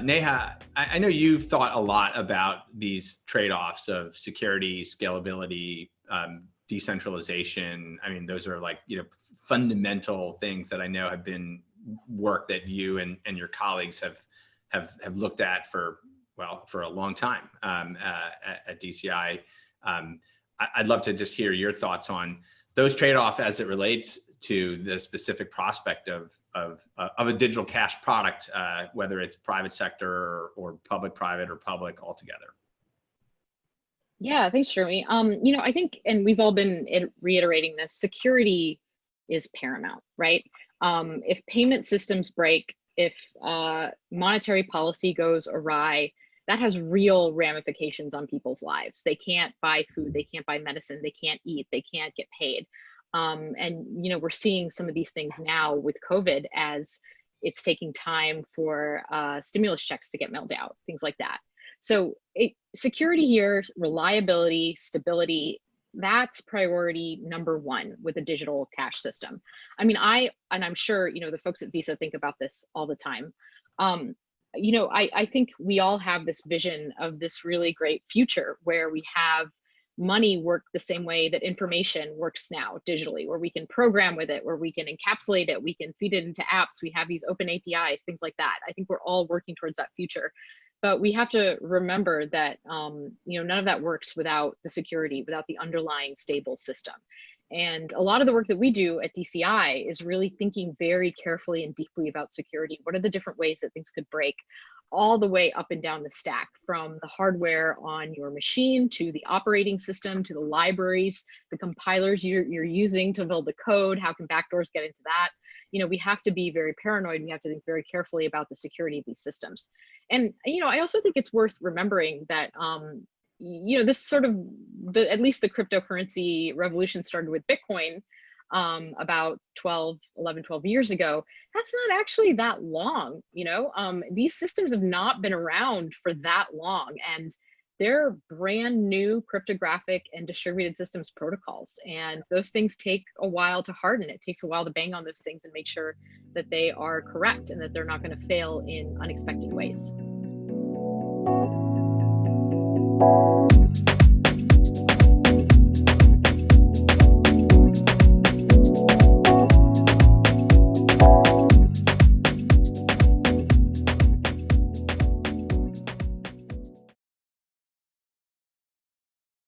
Neha, I know you've thought a lot about these trade-offs of security, scalability, decentralization. I mean, those are like, fundamental things that I know have been work that you and your colleagues have looked at for a long time at DCI. I'd love to just hear your thoughts on those trade-offs as it relates to the specific prospect of a digital cash product, whether it's private sector or public-private or public altogether. Yeah, thanks, Jeremy. I think, and we've all been reiterating this, security is paramount, right? If payment systems break, if monetary policy goes awry, that has real ramifications on people's lives. They can't buy food, they can't buy medicine, they can't eat, they can't get paid. We're seeing some of these things now with COVID as it's taking time for stimulus checks to get mailed out, things like that. So security here, reliability, stability, that's priority number one with a digital cash system. I mean, I'm sure, the folks at Visa think about this all the time. I think we all have this vision of this really great future where we have money work the same way that information works now digitally, where we can program with it, where we can encapsulate it, we can feed it into apps, we have these open APIs, things like that. I think we're all working towards that future. But we have to remember that none of that works without the security, without the underlying stable system. And a lot of the work that we do at DCI is really thinking very carefully and deeply about security. What are the different ways that things could break, all the way up and down the stack, from the hardware on your machine to the operating system to the libraries, the compilers you're using to build the code. How can backdoors get into that? We have to be very paranoid. We have to think very carefully about the security of these systems. And I also think it's worth remembering that this sort of at least the cryptocurrency revolution started with Bitcoin about 12 years ago. That's not actually that long. These systems have not been around for that long, and they're brand new cryptographic and distributed systems protocols. And those things take a while to harden. It takes a while to bang on those things and make sure that they are correct and that they're not going to fail in unexpected ways.